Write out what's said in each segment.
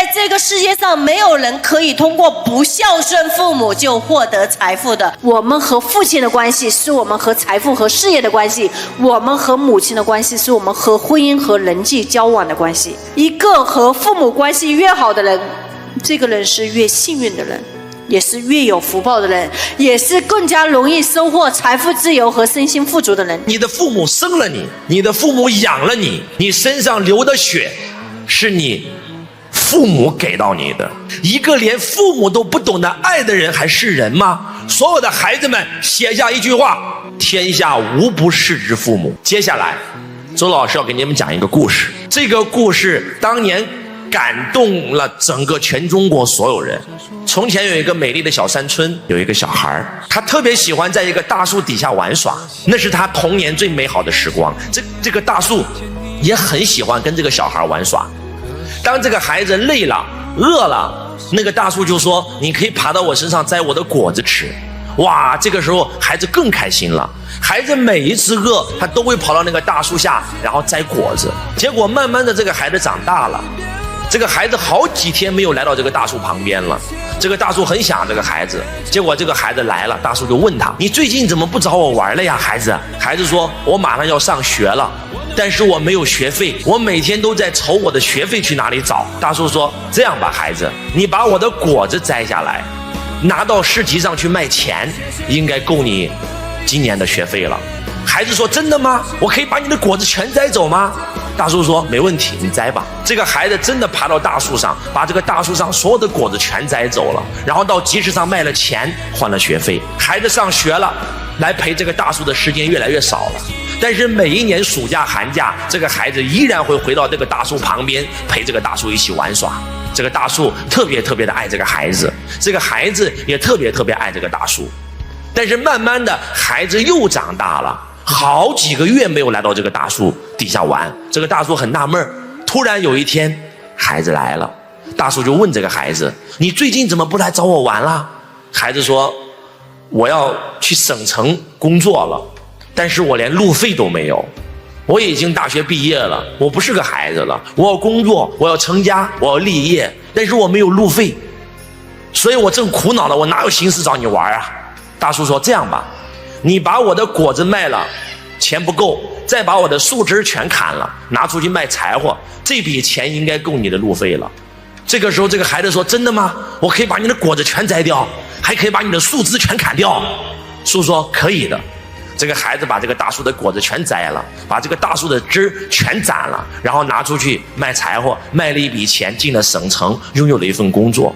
在这个世界上没有人可以通过不孝顺父母就获得财富的。我们和父亲的关系是我们和财富和事业的关系，我们和母亲的关系是我们和婚姻和人际交往的关系。一个和父母关系越好的人，这个人是越幸运的人，也是越有福报的人，也是更加容易收获财富自由和身心富足的人。你的父母生了你，你的父母养了你，你身上流的血是你父母给到你的。一个连父母都不懂得爱的人还是人吗？所有的孩子们写下一句话：天下无不是之父母。接下来周老师要给你们讲一个故事，这个故事当年感动了整个全中国所有人。从前有一个美丽的小山村，有一个小孩，他特别喜欢在一个大树底下玩耍，那是他童年最美好的时光。这个大树也很喜欢跟这个小孩玩耍。当这个孩子累了饿了，那个大树就说：你可以爬到我身上摘我的果子吃。哇，这个时候孩子更开心了。孩子每一次饿，他都会跑到那个大树下，然后摘果子。结果慢慢的这个孩子长大了，这个孩子好几天没有来到这个大树旁边了。这个大树很想这个孩子，结果这个孩子来了，大树就问他：你最近怎么不找我玩了呀，孩子？孩子说：我马上要上学了，但是我没有学费，我每天都在愁我的学费去哪里找。大树说：这样吧，孩子，你把我的果子摘下来，拿到市集上去卖钱，应该够你今年的学费了。孩子说：真的吗？我可以把你的果子全摘走吗？大树说：没问题，你摘吧。这个孩子真的爬到大树上，把这个大树上所有的果子全摘走了，然后到集市上卖了钱，换了学费。孩子上学了，来陪这个大树的时间越来越少了。但是每一年暑假寒假，这个孩子依然会回到这个大树旁边，陪这个大树一起玩耍。这个大树特别特别的爱这个孩子，这个孩子也特别特别爱这个大树。但是慢慢的，孩子又长大了，好几个月没有来到这个大树底下玩。这个大树很纳闷，突然有一天孩子来了，大树就问这个孩子：你最近怎么不来找我玩了？孩子说：我要去省城工作了，但是我连路费都没有。我已经大学毕业了，我不是个孩子了，我要工作，我要成家，我要立业，但是我没有路费，所以我正苦恼了，我哪有心思找你玩啊？大树说：这样吧，你把我的果子卖了，钱不够，再把我的树枝全砍了，拿出去卖柴火，这笔钱应该够你的路费了。这个时候这个孩子说：真的吗？我可以把你的果子全摘掉，还可以把你的树枝全砍掉。树说：可以的。这个孩子把这个大树的果子全摘了，把这个大树的枝全斩了，然后拿出去卖柴火，卖了一笔钱，进了省城，拥有了一份工作。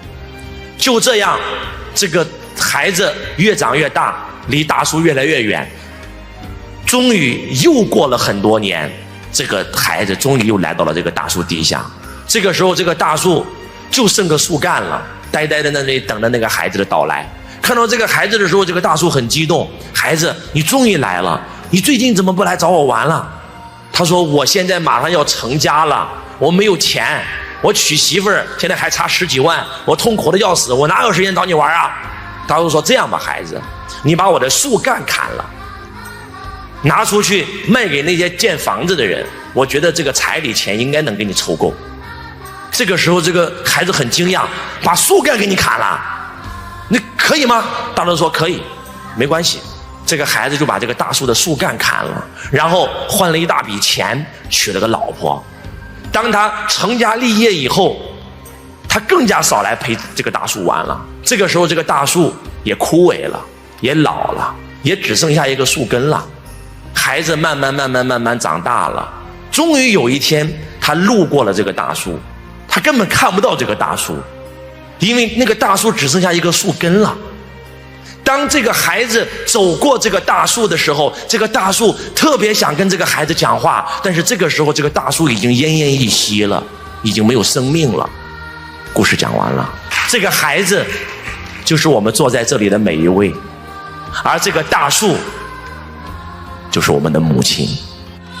就这样，这个孩子越长越大，离大树越来越远。终于又过了很多年，这个孩子终于又来到了这个大树底下。这个时候这个大树就剩个树干了，呆呆的在那里等着那个孩子的到来。看到这个孩子的时候，这个大树很激动：孩子，你终于来了，你最近怎么不来找我玩了？他说：我现在马上要成家了，我没有钱，我娶媳妇儿现在还差10几万，我痛苦的要死，我哪有时间找你玩啊？大树说：这样吧，孩子，你把我的树干砍了，拿出去卖给那些建房子的人，我觉得这个彩礼钱应该能给你凑够。这个时候这个孩子很惊讶：把树干给你砍了，你可以吗？大树说：可以，没关系。这个孩子就把这个大树的树干砍了，然后换了一大笔钱，娶了个老婆。当他成家立业以后，他更加少来陪这个大树玩了。这个时候这个大树也枯萎了，也老了，也只剩下一个树根了。孩子慢慢长大了，终于有一天他路过了这个大树，他根本看不到这个大树，因为那个大树只剩下一个树根了。当这个孩子走过这个大树的时候，这个大树特别想跟这个孩子讲话，但是这个时候这个大树已经奄奄一息了，已经没有生命了。故事讲完了，这个孩子就是我们坐在这里的每一位，而这个大树就是我们的母亲。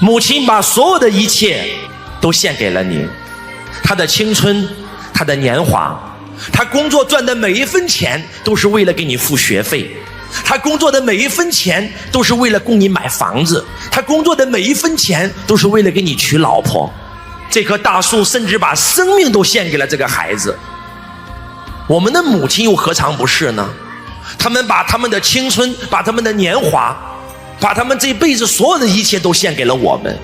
母亲把所有的一切都献给了你，她的青春，她的年华，她工作赚的每一分钱都是为了给你付学费，她工作的每一分钱都是为了供你买房子，她工作的每一分钱都是为了给你娶老婆。这棵大树甚至把生命都献给了这个孩子。我们的母亲又何尝不是呢？他们把他们的青春，把他们的年华，把他们这辈子所有的一切都献给了我们。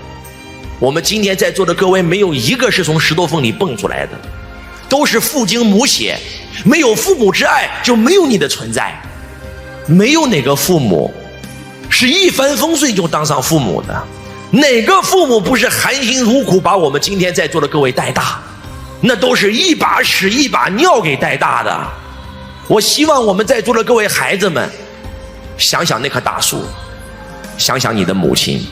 我们今天在座的各位，没有一个是从石头缝里蹦出来的，都是父精母血。没有父母之爱，就没有你的存在。没有哪个父母是一帆风顺就当上父母的，哪个父母不是含辛茹苦把我们今天在座的各位带大？那都是一把屎一把尿给带大的。我希望我们在座的各位孩子们，想想那棵大树，想想你的母亲，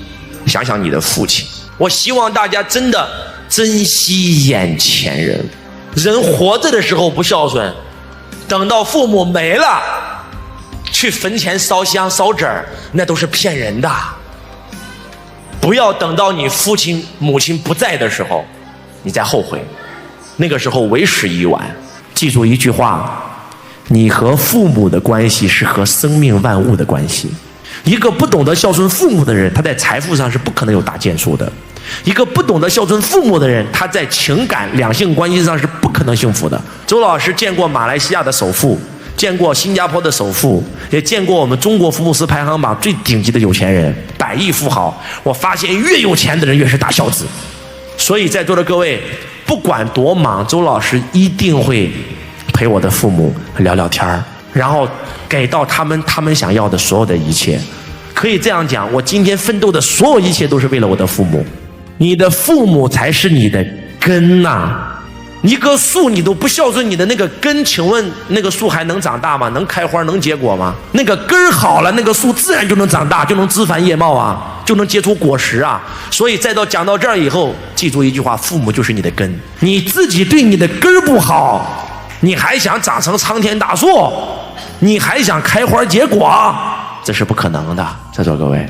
想想你的父亲。我希望大家真的珍惜眼前人。人活着的时候不孝顺，等到父母没了，去坟前烧香烧纸儿，那都是骗人的。不要等到你父亲母亲不在的时候，你再后悔，那个时候为时已晚。记住一句话，你和父母的关系是和生命万物的关系。一个不懂得孝顺父母的人，他在财富上是不可能有大建树的。一个不懂得孝顺父母的人，他在情感两性关系上是不可能幸福的。周老师见过马来西亚的首富，见过新加坡的首富，也见过我们中国福布斯排行榜最顶级的有钱人，100亿富豪。我发现越有钱的人越是大孝子。所以在座的各位，不管多忙，周老师一定会陪我的父母聊聊天儿，然后给到他们想要的所有的一切。可以这样讲，我今天奋斗的所有一切都是为了我的父母。你的父母才是你的根呐！一棵树你都不孝顺你的那个根，请问那个树还能长大吗？能开花能结果吗？那个根儿好了，那个树自然就能长大，就能枝繁叶茂啊，就能结出果实啊。所以讲到这儿以后，记住一句话，父母就是你的根。你自己对你的根儿不好，你还想长成苍天大树，你还想开花结果，这是不可能的。在座各位。